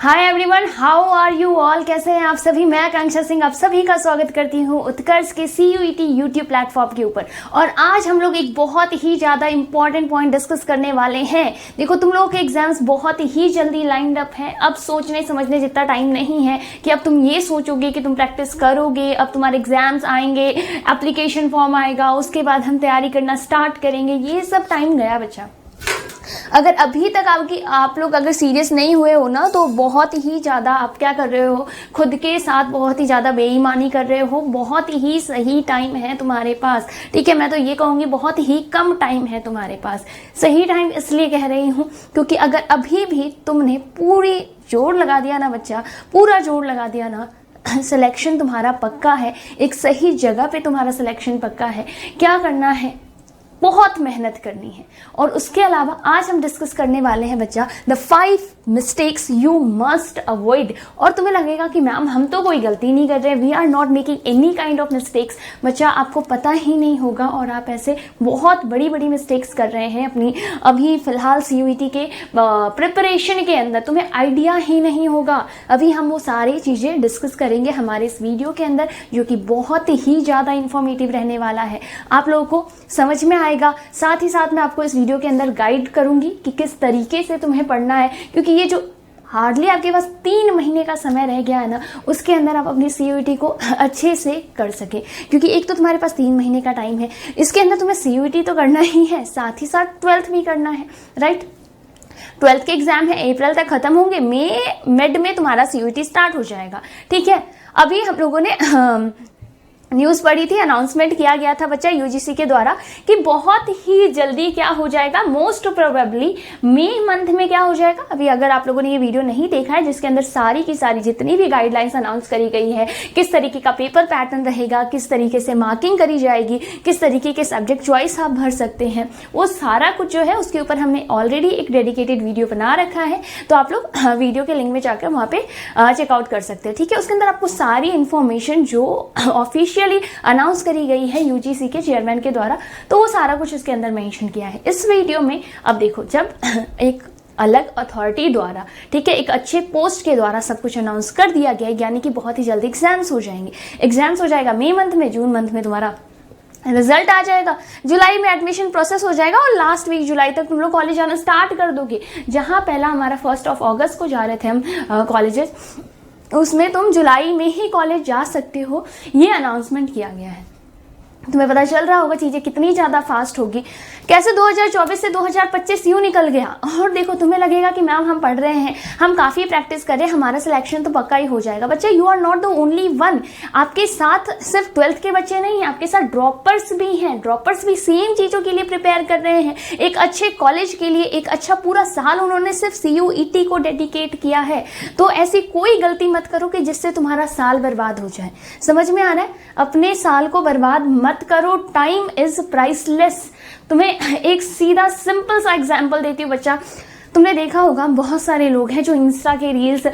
Hi everyone, how are you all. कैसे हैं आप सभी। मैं आकांक्षा सिंह आप सभी का स्वागत करती हूं उत्कर्ष के CUET यूट्यूब प्लेटफॉर्म के ऊपर। और आज हम लोग एक बहुत ही ज्यादा इंपॉर्टेंट पॉइंट डिस्कस करने वाले हैं। देखो, तुम लोगों के एग्जाम्स बहुत ही जल्दी लाइंड अप हैं। अब सोचने समझने जितना टाइम नहीं है कि अब तुम ये सोचोगे कि तुम प्रैक्टिस करोगे। अब तुम्हारे एग्जाम्स आएंगे, एप्लीकेशन फॉर्म आएगा, उसके बाद हम तैयारी करना स्टार्ट करेंगे। ये सब टाइम गया बच्चा। अगर अभी तक आप लोग अगर सीरियस नहीं हुए हो ना, तो बहुत ही ज्यादा आप क्या कर रहे हो, खुद के साथ बहुत ही ज्यादा बेईमानी कर रहे हो। बहुत ही सही टाइम है तुम्हारे पास, ठीक है। मैं तो ये कहूंगी बहुत ही कम टाइम है तुम्हारे पास। सही टाइम इसलिए कह रही हूं क्योंकि अगर अभी भी तुमने पूरी जोर लगा दिया ना बच्चा, पूरा जोर लगा दिया ना, सिलेक्शन तुम्हारा पक्का है। एक सही जगह पे तुम्हारा सिलेक्शन पक्का है। क्या करना है, बहुत मेहनत करनी है। और उसके अलावा आज हम डिस्कस करने वाले हैं बच्चा the 5 mistakes you must avoid. और तुम्हें लगेगा कि मैम हम तो कोई गलती नहीं कर रहे, we are not making any kind of mistakes. बच्चा, आपको पता ही नहीं होगा और आप ऐसे बहुत बड़ी बड़ी मिस्टेक्स कर रहे हैं अपनी अभी फिलहाल CUET के प्रिपरेशन के अंदर। तुम्हें आइडिया ही नहीं होगा। अभी हम वो सारी चीजें डिस्कस करेंगे हमारे इस वीडियो के अंदर, जो कि बहुत ही ज्यादा इंफॉर्मेटिव रहने वाला है। आप लोगों को समझ में आएगा। साथ ही साथ मैं आपको इस वीडियो के अंदर गाइड करूंगी कि किस तरीके से तुम्हें पढ़ना है, क्योंकि ये जो हार्डली आपके पास 3 महीने का समय रह गया है ना, उसके अंदर आप अपनी CUET को अच्छे से कर सके। क्योंकि एक तो तुम्हारे पास 3 महीने का टाइम है, इसके अंदर तुम्हें CUET तो करना ही है, साथ ही साथ 12th भी करना है, राइट। 12th के एग्जाम है, अप्रैल तक खत्म होंगे, मिड में तुम्हारा CUET स्टार्ट हो जाएगा, ठीक है। अभी हम लोगों ने न्यूज पढ़ी थी, अनाउंसमेंट किया गया था बच्चा UGC के द्वारा कि बहुत ही जल्दी क्या हो जाएगा, मोस्ट प्रोबेबली मई मंथ में क्या हो जाएगा। अभी अगर आप लोगों ने ये वीडियो नहीं देखा है, जिसके अंदर सारी की सारी जितनी भी गाइडलाइंस अनाउंस करी गई है, किस तरीके का पेपर पैटर्न रहेगा, किस तरीके से मार्किंग करी जाएगी, किस तरीके के सब्जेक्ट चॉइस आप भर सकते हैं, वो सारा कुछ जो है उसके ऊपर हमने ऑलरेडी एक डेडिकेटेड वीडियो बना रखा है। तो आप लोग वीडियो के लिंक में जाकर वहां पे चेकआउट कर सकते हैं, ठीक है। उसके अंदर आपको सारी इंफॉर्मेशन जो ऑफिशियल अनाउंस करी गई है UGC के चेयरमैन के द्वारा, तो वो सारा कुछ इसके अंदर मेंशन किया है इस वीडियो में। अब देखो, जब एक अलग अथॉरिटी द्वारा, ठीक है, एक अच्छे पोस्ट के द्वारा सब कुछ अनाउंस कर दिया गया है, यानी कि बहुत ही जल्दी एग्जाम्स हो जाएंगे। एग्जाम्स हो जाएगा मई मंथ में, जून मंथ में तुम्हारा रिजल्ट आ जाएगा, जुलाई में एडमिशन प्रोसेस हो जाएगा और लास्ट वीक जुलाई तक तुम लोग कॉलेज जाना स्टार्ट कर दोगे। जहां पहला हमारा 1 अगस्त को जा रहे थे हम कॉलेजेस, उसमें तुम जुलाई में ही कॉलेज जा सकते हो। ये अनाउंसमेंट किया गया है। तुम्हें पता चल रहा होगा चीजें कितनी ज्यादा फास्ट होगी। कैसे 2024 से 2025 यूं निकल गया। और देखो, तुम्हें लगेगा कि मैम हम पढ़ रहे हैं, हम काफी प्रैक्टिस कर रहे हैं, हमारा सिलेक्शन तो पक्का ही हो जाएगा। बच्चे, you are not the only one. आपके साथ सिर्फ 12th के बच्चे नहीं हैं, आपके साथ ड्रॉपर्स भी हैं। ड्रॉपर्स भी सेम चीजों के लिए प्रिपेयर कर रहे हैं, एक अच्छे कॉलेज के लिए। एक अच्छा पूरा साल उन्होंने सिर्फ CUET को डेडिकेट किया है। तो ऐसी कोई गलती मत करो कि जिससे तुम्हारा साल बर्बाद हो जाए। समझ में आ रहा है? अपने साल को बर्बाद मत करो। Time is priceless. तुम्हें एक सीधा सिंपल सा एग्जांपल देती हूँ बच्चा। तुमने देखा होगा बहुत सारे लोग हैं जो इंस्टा के रील्स,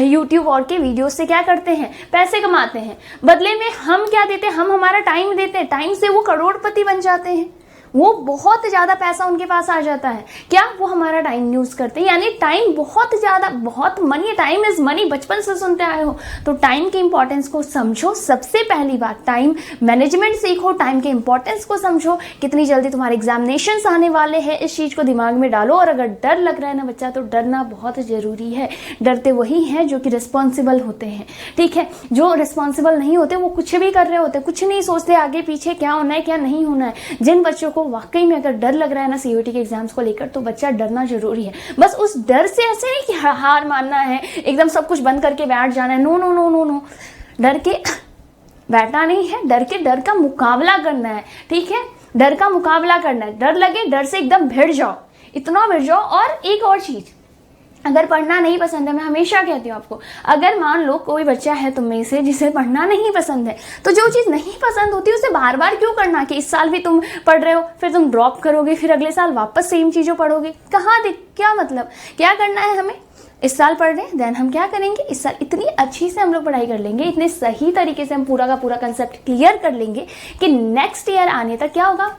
यूट्यूब और के वीडियो से क्या करते हैं, पैसे कमाते हैं। बदले में हम क्या देते हैं, हम हमारा टाइम देते हैं। टाइम से वो करोड़पति बन जाते हैं। वो बहुत ज्यादा पैसा उनके पास आ जाता है। क्या? वो हमारा टाइम यूज करते हैं। यानी टाइम बहुत ज्यादा, बहुत मनी, टाइम इज मनी, बचपन से सुनते आए हो। तो टाइम के इंपॉर्टेंस को समझो। सबसे पहली बात, टाइम मैनेजमेंट सीखो, टाइम के इंपॉर्टेंस को समझो। कितनी जल्दी तुम्हारे एग्जामिनेशंस आने वाले हैं, इस चीज को दिमाग में डालो। और अगर डर लग रहा है ना बच्चा, तो डरना बहुत जरूरी है। डरते वही हैं जो कि रिस्पॉन्सिबल होते हैं, ठीक है। जो रिस्पॉन्सिबल नहीं होते वो कुछ भी कर रहे होते, कुछ नहीं सोचते आगे पीछे क्या होना है क्या नहीं होना है। जिन बच्चों को वाकई में अगर डर लग रहा है ना CUET के एग्जाम्स को लेकर, तो बच्चा डरना जरूरी है। बस उस डर से ऐसे नहीं कि हार मानना है, एकदम सब कुछ बंद करके बैठ जाना है। No no no no no, डर के बैठना नहीं है, डर का मुकाबला करना है, ठीक है। डर का मुकाबला करना है। डर लगे, डर से एकदम भिड़ जाओ, इतना भिड़ जाओ। और एक और चीज, अगर पढ़ना नहीं पसंद है, मैं हमेशा कहती हूँ आपको, अगर मान लो कोई बच्चा है तुम में से जिसे पढ़ना नहीं पसंद है, तो जो चीज नहीं पसंद होती उसे बार बार क्यों करना कि इस साल भी तुम पढ़ रहे हो, फिर तुम ड्रॉप करोगे, फिर अगले साल वापस सेम चीजों पढ़ोगे। क्या मतलब, क्या करना है हमें? इस साल पढ़ रहे हैं, देन हम क्या करेंगे, इस साल इतनी अच्छी से हम लोग पढ़ाई कर लेंगे, इतने सही तरीके से हम पूरा का पूरा कंसेप्ट क्लियर कर लेंगे कि नेक्स्ट ईयर आने तक क्या होगा,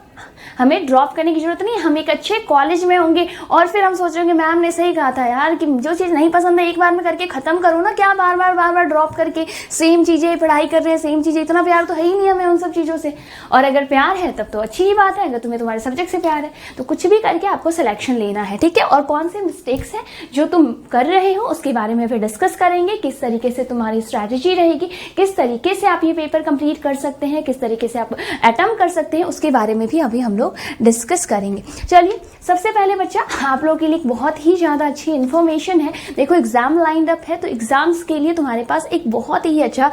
हमें ड्रॉप करने की जरूरत नहीं, हम एक अच्छे कॉलेज में होंगे और फिर हम सोच रहे होंगे मैम ने सही कहा था यार कि जो चीज नहीं पसंद है एक बार में करके खत्म करो ना, क्या बार बार ड्रॉप करके सेम चीजें पढ़ाई कर रहे हैं, सेम चीजें। इतना प्यार तो है ही नहीं हमें उन सब चीजों से। और अगर प्यार है तब तो अच्छी ही बात है, अगर तुम्हें तुम्हारे सब्जेक्ट से प्यार है तो कुछ भी करके आपको सिलेक्शन लेना है, ठीक है। और कौन से मिस्टेक्स हैं जो तुम कर रहे हो उसके बारे में फिर डिस्कस करेंगे, किस तरीके से तुम्हारी स्ट्रैटेजी रहेगी, किस तरीके से आप ये पेपर कंप्लीट कर सकते हैं, किस तरीके से आप अटेम्प्ट कर सकते हैं, उसके बारे में भी अभी हम लोग डिस्कस करेंगे। चलिए सबसे पहले बच्चा आप लोगों के लिए बहुत ही ज्यादा अच्छी इन्फॉर्मेशन है। देखो एग्जाम लाइंड अप है तो एग्जाम्स के लिए तुम्हारे पास एक बहुत ही अच्छा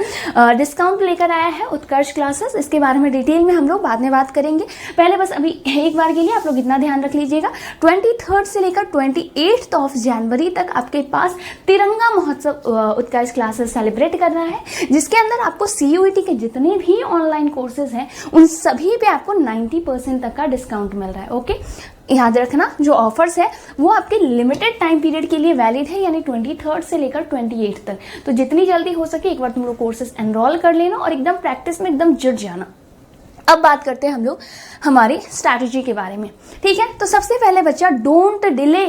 डिस्काउंट लेकर आया है उत्कर्ष क्लासेस। इसके बारे में डिटेल में हम लोग बाद में बात करेंगे। पहले बस अभी एक बार के लिए आप लोग इतना ध्यान रख लीजिएगा, 23 से लेकर 28 ऑफ जनवरी तक आपके पास तिरंगा महोत्सव उत्कर्ष क्लासेस सेलिब्रेट कर रहा है, जिसके अंदर आपको CUET के जितने भी ऑनलाइन कोर्सेज हैं उन सभी पे आपको 90% तक का डिस्काउंट मिल रहा है। ओके, याद रखना जो ऑफर्स है वो आपके लिमिटेड टाइम पीरियड के लिए वैलिड है, यानी 23 से लेकर 28 तक। तो जितनी जल्दी हो सके एक बार तुम लोग कोर्सेज एनरोल कर लेना और एकदम प्रैक्टिस में एकदम जुट जाना। अब बात करते हैं हम लोग हमारी स्ट्रैटेजी के बारे में, ठीक है। तो सबसे पहले बच्चा डोंट डिले,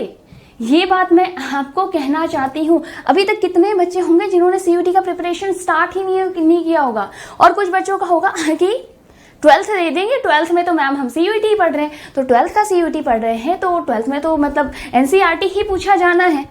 ये बात मैं आपको कहना चाहती हूँ। अभी तक कितने बच्चे होंगे जिन्होंने CUET का प्रिपरेशन स्टार्ट ही नहीं किया होगा, और कुछ बच्चों का होगा कि 12th दे देंगे, 12th में तो मैम हम CUET ही पढ़ रहे हैं, तो 12th का CUET पढ़ रहे हैं तो 12th में तो मतलब NCERT ही पूछा जाना है।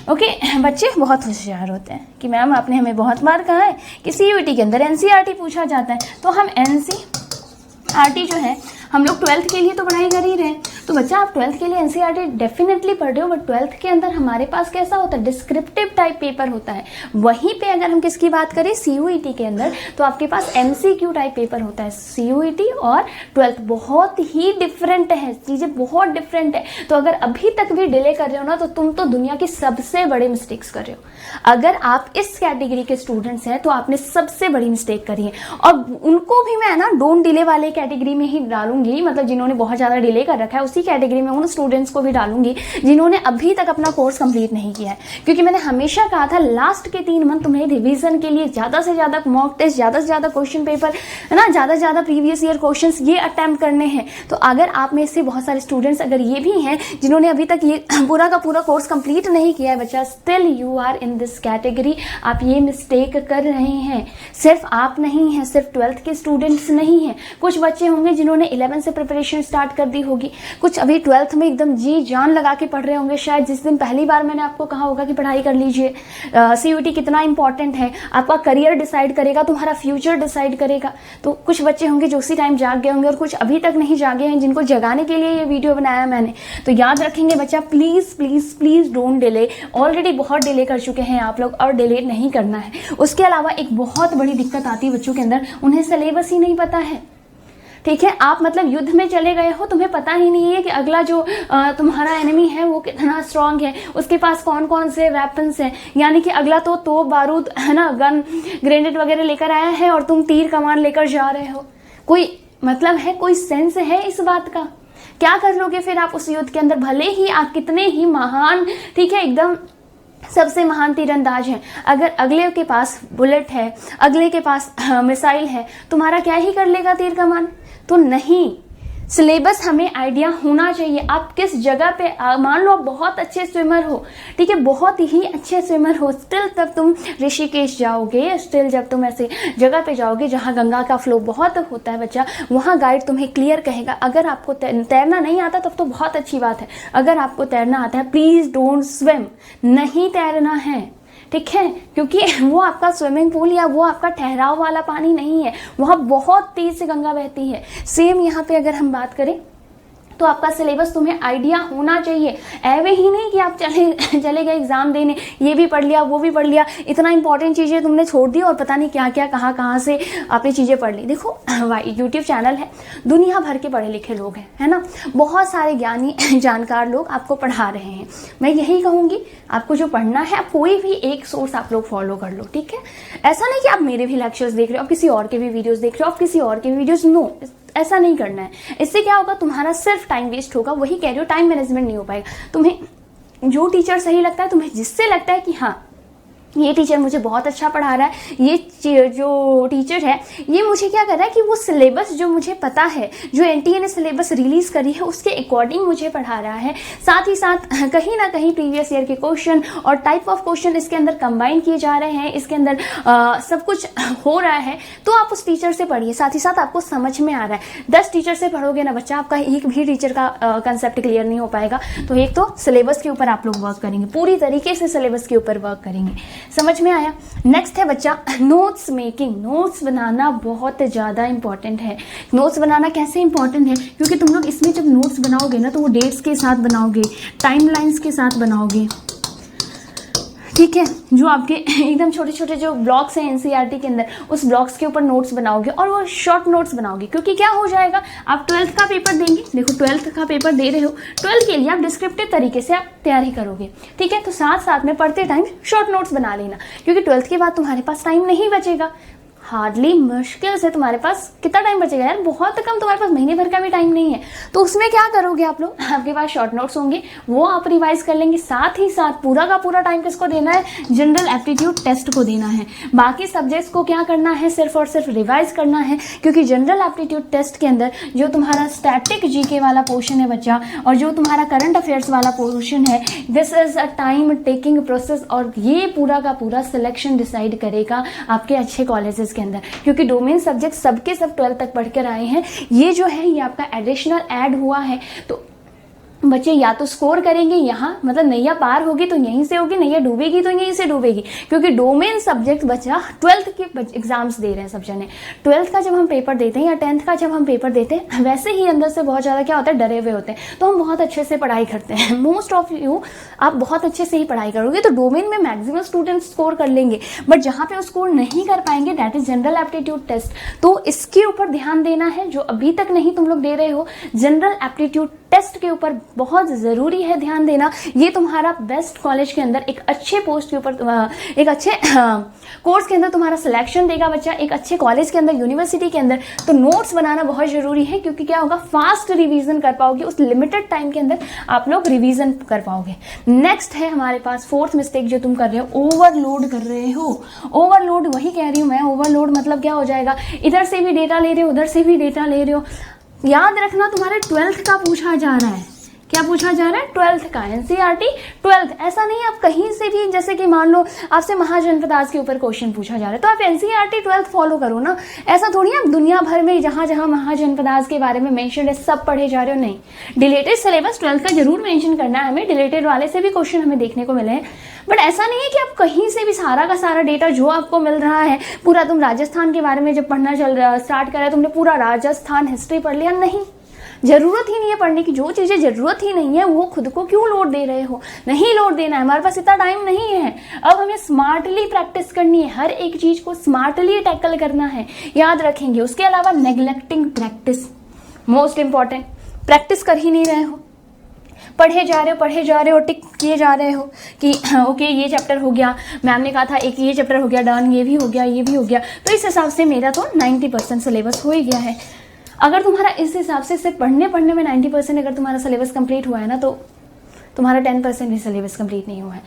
ओके, बच्चे बहुत होशियार होते हैं कि मैम आपने हमें बहुत बार कहा है कि CUET के अंदर NCERT पूछा जाता है, तो हम NCERT जो है हम लोग 12th के लिए तो पढ़ाई कर ही रहे हैं। तो बच्चा आप 12th के लिए NCERT डेफिनेटली पढ़ रहे हो, बट 12th के अंदर हमारे पास कैसा होता है, डिस्क्रिप्टिव टाइप पेपर होता है। वहीं पे अगर हम किसकी बात करें CUET के अंदर, तो आपके पास MCQ टाइप पेपर होता है। CUET और 12th बहुत ही डिफरेंट है, चीजें बहुत डिफरेंट है। तो अगर अभी तक भी डिले कर रहे हो ना तो तुम तो दुनिया की सबसे बड़े मिस्टेक्स कर रहे हो। अगर आप इस कैटेगरी के स्टूडेंट्स हैं तो आपने सबसे बड़ी मिस्टेक करी है, और उनको भी मैं ना डोंट डिले वाले कैटेगरी में ही डालूंगी, मतलब जिन्होंने बहुत ज्यादा डिले कर रखा है उसी कैटेगरी में उन स्टूडेंट्स को भी डालूंगी जिन्होंने अभी तक अपना कोर्स कंप्लीट नहीं किया है। क्योंकि मैंने हमेशा कहा था लास्ट के 3 मंथ तुम्हें रिवीजन के लिए ज्यादा से ज्यादा मॉक टेस्ट, ज्यादा से ज्यादा क्वेश्चन पेपर है ना, ज्यादा से ज्यादा प्रीवियस ईयर क्वेश्चंस ये अटेम्प्ट करने हैं। तो अगर आप में से बहुत सारे स्टूडेंट्स अगर ये भी हैं जिन्होंने अभी तक ये पूरा का पूरा कोर्स कंप्लीट नहीं किया है बच्चा, still you are in this category, आप ये मिस्टेक कर रहे हैं। सिर्फ आप नहीं है, सिर्फ 12th के स्टूडेंट्स नहीं है, कुछ बच्चे होंगे जिन्होंने 11 से प्रिपरेशन स्टार्ट कर दी होगी, कुछ अभी 12th में एकदम जी जान लगा के पढ़ रहे होंगे। शायद जिस दिन पहली बार मैंने आपको कहा होगा कि पढ़ाई कर लीजिए, CUET कितना इंपॉर्टेंट है, आपका करियर डिसाइड करेगा, तुम्हारा फ्यूचर डिसाइड करेगा। तो कुछ बच्चे होंगे जो उसी टाइम जाग गए होंगे, और कुछ अभी तक नहीं जागे हैं, जिनको जगाने के लिए ये वीडियो बनाया मैंने। तो याद रखेंगे बच्चा, please please please don't delay. Already बहुत डिले कर चुके हैं आप लोग, और डिले नहीं करना है। उसके अलावा एक बहुत बड़ी दिक्कत आती है बच्चों के अंदर, उन्हें सिलेबस ही नहीं पता है। ठीक है, आप मतलब युद्ध में चले गए हो, तुम्हें पता ही नहीं है कि अगला जो तुम्हारा एनिमी है वो कितना स्ट्रांग है, उसके पास कौन कौन से वेपन्स हैं। यानी कि अगला तो तोप बारूद है ना, गन ग्रेनेड वगैरह लेकर आया है और तुम तीर कमान लेकर जा रहे हो। कोई मतलब है, कोई सेंस है इस बात का? क्या कर लोगे फिर आप उस युद्ध के अंदर? भले ही आप कितने ही महान, ठीक है, एकदम सबसे महान तीरंदाज हैं, अगर अगले के पास बुलेट है, अगले के पास मिसाइल है, तुम्हारा क्या ही कर लेगा तीर कमान? तो नहीं, सिलेबस हमें आइडिया होना चाहिए। आप किस जगह पे, मान लो आप बहुत अच्छे स्विमर हो, ठीक है, बहुत ही अच्छे स्विमर हो, स्टिल तब तुम ऋषिकेश जाओगे, स्टिल जब तुम ऐसे जगह पे जाओगे जहां गंगा का फ्लो बहुत होता है बच्चा, वहां गाइड तुम्हें क्लियर कहेगा। अगर आपको तैरना नहीं आता तब तो बहुत अच्छी बात है, अगर आपको तैरना आता है प्लीज डोंट स्विम, नहीं तैरना है, ठीक है, क्योंकि वो आपका स्विमिंग पूल या वो आपका ठहराव वाला पानी नहीं है, वहां बहुत तेज से गंगा बहती है। सेम यहाँ पे अगर हम बात करें तो आपका सिलेबस तुम्हें आइडिया होना चाहिए। ऐवे ही नहीं कि आप चले गए एग्जाम देने, ये भी पढ़ लिया वो भी पढ़ लिया, इतना इंपॉर्टेंट चीजें तुमने छोड़ दी और पता नहीं क्या क्या कहाँ से आपने चीजें पढ़ ली। देखो यूट्यूब चैनल है, दुनिया भर के पढ़े लिखे लोग हैं, है ना, बहुत सारे ज्ञानी जानकार लोग आपको पढ़ा रहे हैं। मैं यही कहूंगी, आपको जो पढ़ना है आप कोई भी एक सोर्स आप लोग फॉलो कर लो, ठीक है। ऐसा नहीं कि आप मेरे भी लेक्चर्स देख रहे हो, आप किसी और के भी वीडियोस देख रहे हो, आप किसी और के वीडियोस, नो, ऐसा नहीं करना है। इससे क्या होगा, तुम्हारा सिर्फ टाइम वेस्ट होगा। वही कह रही हो, टाइम मैनेजमेंट नहीं हो पाएगा। तुम्हें जो टीचर सही लगता है, तुम्हें जिससे लगता है कि हाँ ये टीचर मुझे बहुत अच्छा पढ़ा रहा है, ये जो टीचर है ये मुझे क्या कर रहा है कि वो सिलेबस जो मुझे पता है, जो एनटीए ने सिलेबस रिलीज करी है उसके अकॉर्डिंग मुझे पढ़ा रहा है। साथ ही साथ कहीं ना कहीं प्रीवियस ईयर के क्वेश्चन और टाइप ऑफ क्वेश्चन इसके अंदर कंबाइन किए जा रहे हैं, इसके अंदर सब कुछ हो रहा है। तो आप उस टीचर से पढ़िए, साथ ही साथ आपको समझ में आ रहा है। 10 टीचर से पढ़ोगे ना बच्चा, आपका एक भी टीचर का कंसेप्ट क्लियर नहीं हो पाएगा। तो एक तो सिलेबस के ऊपर आप लोग वर्क करेंगे, पूरी तरीके से सिलेबस के ऊपर वर्क करेंगे। समझ में आया? नेक्स्ट है बच्चा नोट्स मेकिंग। नोट्स बनाना बहुत ज्यादा इंपॉर्टेंट है। नोट्स बनाना कैसे इंपॉर्टेंट है? क्योंकि तुम लोग इसमें जब नोट्स बनाओगे ना तो वो डेट्स के साथ बनाओगे, टाइमलाइंस के साथ बनाओगे, ठीक है। जो आपके एकदम छोटे छोटे जो ब्लॉक्स हैं एनसीईआरटी के अंदर, उस ब्लॉक्स के ऊपर नोट्स बनाओगे और वो शॉर्ट नोट्स बनाओगे। क्योंकि क्या हो जाएगा, आप 12th का पेपर देंगे, देखो 12th का पेपर दे रहे हो, 12th के लिए आप डिस्क्रिप्टिव तरीके से आप तैयारी करोगे, ठीक है। तो साथ साथ में पढ़ते टाइम शॉर्ट नोट्स बना लेना, क्योंकि 12th के बाद तुम्हारे पास टाइम नहीं बचेगा। हार्डली मुश्किल से तुम्हारे पास कितना टाइम बचेगा यार, बहुत कम, तुम्हारे पास महीने भर का भी टाइम नहीं है। तो उसमें क्या करोगे आप लोग, आपके पास शॉर्ट नोट्स होंगे, वो आप रिवाइज कर लेंगे। साथ ही साथ पूरा का पूरा टाइम किसको देना है, जनरल एप्टीट्यूड टेस्ट को देना है। बाकी सब्जेक्ट्स को क्या करना है, सिर्फ और सिर्फ रिवाइज करना है। क्योंकि जनरल एप्टीट्यूड टेस्ट के अंदर जो तुम्हारा स्टैटिक जीके वाला पोर्शन है बच्चा, और जो तुम्हारा करंट अफेयर्स वाला पोर्शन है, this is a time taking process, और ये पूरा का पूरा सिलेक्शन डिसाइड करेगा आपके अच्छे कॉलेजेस के अंदर। क्योंकि डोमेन सब्जेक्ट सबके सब 12th तक पढ़ कर आए हैं, ये जो है ये आपका एडिशनल ऐड हुआ है। तो बच्चे या तो स्कोर करेंगे यहाँ, मतलब नैया पार होगी तो यहीं से होगी, नैया डूबेगी तो यहीं से डूबेगी। क्योंकि डोमेन सब्जेक्ट बच्चा 12th के एग्जाम्स दे रहे हैं सब जने। 12th का जब हम पेपर देते हैं या 10th का जब हम पेपर देते हैं, वैसे ही अंदर से बहुत ज्यादा क्या होता है, डरे हुए होते हैं। तो हम बहुत अच्छे से पढ़ाई करते हैं, मोस्ट ऑफ यू आप बहुत अच्छे से ही पढ़ाई करोगे तो डोमेन में मैक्सिमम स्टूडेंट्स स्कोर कर लेंगे। बट जहां पे वो स्कोर नहीं कर पाएंगे, that is general aptitude test. तो इसके ऊपर ध्यान देना है, जो अभी तक नहीं तुम लोग दे रहे हो, जनरल एप्टीट्यूड टेस्ट के ऊपर बहुत जरूरी है ध्यान देना। ये तुम्हारा बेस्ट कॉलेज के अंदर एक अच्छे पोस्ट के ऊपर, एक अच्छे कोर्स के अंदर तुम्हारा सिलेक्शन देगा बच्चा, एक अच्छे कॉलेज के अंदर, यूनिवर्सिटी के अंदर। तो नोट्स बनाना बहुत जरूरी है, क्योंकि क्या होगा, फास्ट रिवीजन कर पाओगे, उस लिमिटेड टाइम के अंदर आप लोग रिवीजन कर पाओगे। नेक्स्ट है हमारे पास 4th मिस्टेक जो तुम कर रहे हो, ओवरलोड कर रहे हो। ओवरलोड वही कह रही हूं मैं, ओवरलोड मतलब क्या हो जाएगा, इधर से भी डेटा ले रहे हो, उधर से भी डेटा ले रहे हो। याद रखना तुम्हारे 12th का पूछा जा रहा है। क्या पूछा जा रहा है, 12th का, एनसीईआरटी 12th। ऐसा नहीं आप कहीं से भी, जैसे कि मान लो आपसे महाजनपद आज के ऊपर क्वेश्चन पूछा जा रहा है तो आप एनसीईआरटी 12th फॉलो करो ना। ऐसा थोड़ी आप दुनिया भर में जहां जहां महाजनपद आज के बारे में मेंशन है सब पढ़े जा रहे हो, नहीं। डिलेटेड सिलेबस 12th का जरूर मेंशन करना है हमें, डिलेटेड वाले से भी क्वेश्चन हमें देखने को मिले हैं। बट ऐसा नहीं है कि आप कहीं से भी सारा का सारा डेटा जो आपको मिल रहा है पूरा, तुम राजस्थान के बारे में जब पढ़ना स्टार्ट करा तुमने पूरा राजस्थान हिस्ट्री पढ़ लिया, नहीं। जरूरत ही नहीं है पढ़ने की, जो चीजें जरूरत ही नहीं है वो खुद को क्यों लोड दे रहे हो, नहीं लोड देना है, हमारे पास इतना टाइम नहीं है। अब हमें स्मार्टली प्रैक्टिस करनी है, हर एक चीज को स्मार्टली टैकल करना है, याद रखेंगे। उसके अलावा neglecting practice most important, practice कर ही नहीं रहे हो, पढ़े जा रहे हो, टिक किए जा रहे हो कि ओके ये चैप्टर हो गया, मैम ने कहा था एक ये चैप्टर हो गया डन, ये भी हो गया, ये भी हो गया। तो इस हिसाब से मेरा तो 90% सिलेबस हो ही गया है। अगर तुम्हारा इस हिसाब से सिर्फ पढ़ने में 90% अगर तुम्हारा सिलेबस कंप्लीट हुआ है ना, तो तुम्हारा 10% भी सिलेबस कंप्लीट नहीं हुआ है।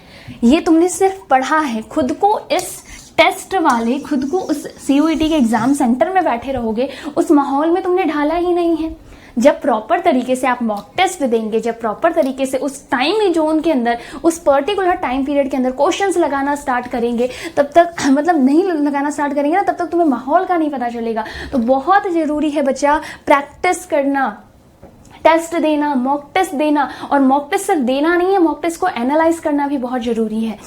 ये तुमने सिर्फ पढ़ा है, खुद को इस टेस्ट वाले, खुद को उस सीयूईटी के एग्जाम सेंटर में बैठे रहोगे, उस माहौल में तुमने ढाला ही नहीं है। जब प्रॉपर तरीके से आप मॉक टेस्ट देंगे, जब प्रॉपर तरीके से उस टाइम जोन के अंदर, उस पर्टिकुलर टाइम पीरियड के अंदर क्वेश्चंस लगाना स्टार्ट करेंगे, तब तक मतलब नहीं लगाना स्टार्ट करेंगे ना, तब तक तुम्हें माहौल का नहीं पता चलेगा। तो बहुत जरूरी है बच्चा प्रैक्टिस करना, टेस्ट देना, मॉक टेस्ट देना। और मॉक टेस्ट सिर्फ देना नहीं है, मॉक टेस्ट को एनालाइज करना भी बहुत जरूरी है।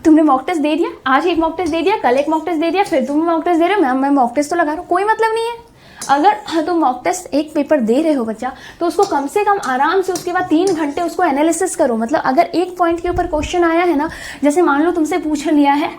तुमने मॉक टेस्ट दे दिया, आज एक मॉक टेस्ट दे दिया, कल एक मॉक टेस्ट दे दिया, फिर तुम मॉक टेस्ट दे रहे हो, मैम मैं मॉक टेस्ट तो लगा रहा हूं, कोई मतलब नहीं है। अगर तुम मॉक टेस्ट एक पेपर दे रहे हो बच्चा, तो उसको कम से कम आराम से उसके बाद 3 घंटे उसको एनालिसिस करो। मतलब अगर एक पॉइंट के ऊपर क्वेश्चन आया है ना, जैसे मान लो तुमसे पूछ लिया है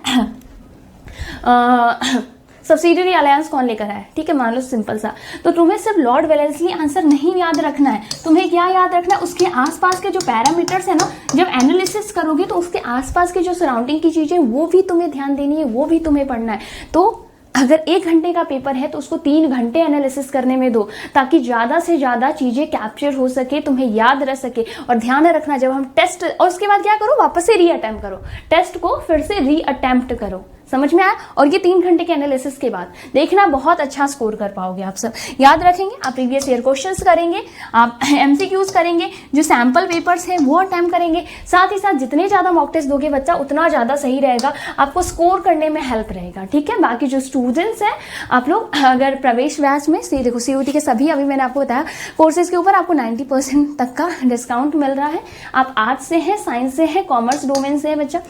सब्सिडियरी अलायंस कौन लेकर आया, ठीक है, मान लो सिंपल सा, तो तुम्हें सिर्फ लॉर्ड वेलेस्ली आंसर नहीं याद रखना है, तुम्हें क्या याद रखना है, उसके आसपास के जो पैरामीटर्स है ना, जब एनालिसिस करोगे तो उसके आसपास के जो सराउंडिंग की चीजें वो भी तुम्हें ध्यान देनी है, वो भी तुम्हें पढ़ना है। तो अगर 1 घंटे का पेपर है तो उसको 3 घंटे एनालिसिस करने में दो, ताकि ज्यादा से ज्यादा चीजें कैप्चर हो सके, तुम्हें याद रह सके। और ध्यान रखना, जब हम टेस्ट, और उसके बाद क्या करो, वापस से रीअटेम्प्ट करो, टेस्ट को फिर से रीअटेम्प्ट करो। समझ में आया? और ये 3 घंटे के एनालिसिस के बाद देखना, बहुत अच्छा स्कोर कर पाओगे आप सब। याद रखेंगे, आप प्रीवियस ईयर क्वेश्चंस करेंगे, आप एमसीक्यूज करेंगे, जो सैंपल पेपर्स हैं वो अटेम्प्ट करेंगे। साथ ही साथ जितने ज्यादा मॉक टेस्ट दोगे बच्चा, उतना ज्यादा सही रहेगा, आपको स्कोर करने में हेल्प रहेगा। ठीक है, बाकी जो स्टूडेंट्स हैं, आप लोग अगर प्रवेश बैच में देखो सीयूटी के सभी, अभी मैंने आपको बताया कोर्सेज के ऊपर आपको 90% तक का डिस्काउंट मिल रहा है। आप आर्ट्स से हैं, साइंस से हैं, कॉमर्स डोमेन से है बच्चा,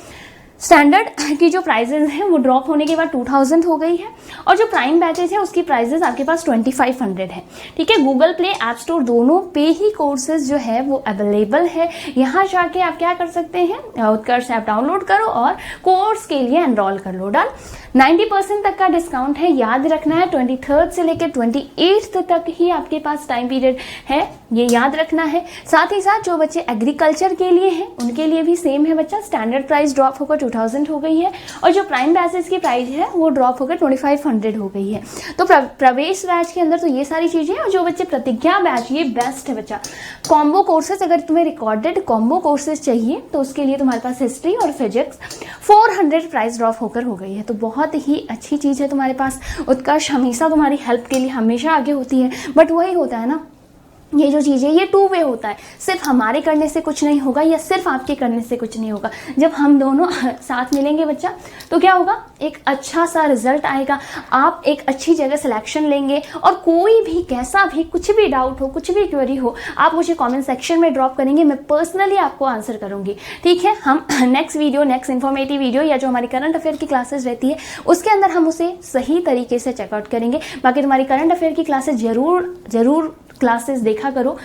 स्टैंडर्ड की जो प्राइजेस हैं वो ड्रॉप होने के बाद 2000 हो गई है, और जो प्राइम बैचेज है उसकी प्राइजेस आपके पास 2500 है। ठीक है, गूगल प्ले, ऐप स्टोर दोनों पे ही कोर्सेज जो है वो अवेलेबल है। यहाँ जाके आप क्या कर सकते हैं, उत्कर्ष ऐप डाउनलोड करो और कोर्स के लिए एनरोल कर लो। डन। 90% तक का डिस्काउंट है, याद रखना है। 23 से लेकर 28 तक ही आपके पास टाइम पीरियड है, ये याद रखना है। साथ ही साथ जो बच्चे एग्रीकल्चर के लिए हैं उनके लिए भी सेम है बच्चा, स्टैंडर्ड प्राइस ड्रॉप होकर 2000 हो गई है, और जो प्राइम बैचेस की प्राइस है वो ड्रॉप होकर 2500 हो गई है। तो प्रवेश बैच के अंदर तो ये सारी चीजें, और जो बच्चे प्रतिज्ञा बैच, ये बेस्ट है बच्चा। कॉम्बो कोर्सेज, अगर तुम्हें रिकॉर्डेड कॉम्बो कोर्सेज चाहिए तो उसके लिए तुम्हारे पास हिस्ट्री और फिजिक्स 400 प्राइस ड्रॉप होकर हो गई है। तो बहुत ही अच्छी चीज है तुम्हारे पास। उत्कर्ष हमेशा तुम्हारी हेल्प के लिए हमेशा आगे होती है, बट वही होता है ना, ये जो चीज है ये 2 वे होता है, सिर्फ हमारे करने से कुछ नहीं होगा या सिर्फ आपके करने से कुछ नहीं होगा। जब हम दोनों साथ मिलेंगे बच्चा तो क्या होगा, एक अच्छा सा रिजल्ट आएगा, आप एक अच्छी जगह सिलेक्शन लेंगे, और कोई भी कैसा भी कुछ भी डाउट हो, कुछ भी क्वेरी हो, आप मुझे कमेंट सेक्शन में ड्रॉप करेंगे, मैं पर्सनली आपको आंसर करूंगी। ठीक है, हम next video, next informative video या जो हमारी करंट अफेयर की क्लासेस रहती है उसके अंदर हम उसे सही तरीके से चेकआउट करेंगे। बाकी तुम्हारी करंट अफेयर की क्लासेस जरूर क्लासेस देखा करो।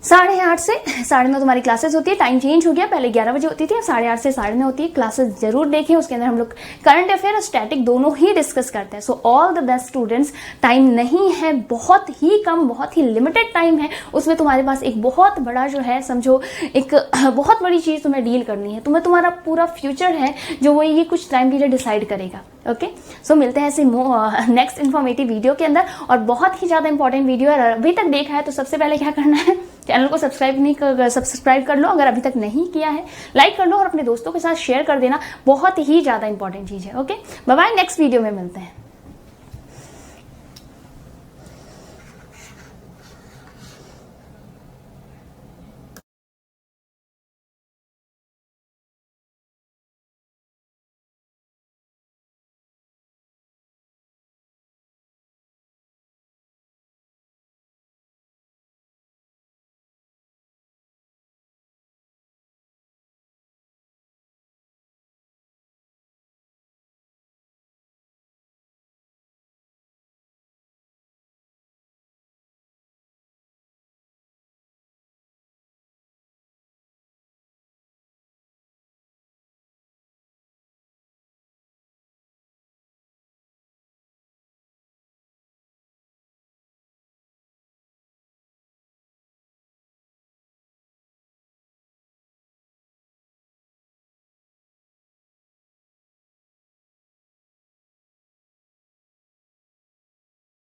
8:30 से 9:30 तुम्हारी क्लासेस होती है, टाइम चेंज हो गया, पहले 11 बजे होती थी, अब 8:30 से 9:30 होती है। क्लासेस जरूर देखें, उसके अंदर हम लोग करंट अफेयर और स्टैटिक दोनों ही डिस्कस करते हैं। So all the best students, time नहीं है, बहुत ही कम, बहुत ही लिमिटेड टाइम है, उसमें तुम्हारे पास एक बहुत बड़ा जो है, समझो एक बहुत बड़ी चीज तुम्हें डील करनी है, तुम्हें तुम्हारा पूरा फ्यूचर है जो वो ये कुछ टाइम पीरियड डिसाइड करेगा। ओके, सो मिलते हैं ऐसे नेक्स्ट इन्फॉर्मेटिव वीडियो के अंदर, और बहुत ही ज्यादा इंपॉर्टेंट वीडियो है। अभी तक देखा है तो सबसे पहले क्या करना है, चैनल को सब्सक्राइब कर लो, अगर अभी तक नहीं किया है लाइक कर लो, और अपने दोस्तों के साथ शेयर कर देना, बहुत ही ज्यादा इंपॉर्टेंट चीज है। Okay, bye bye, next video में मिलते हैं।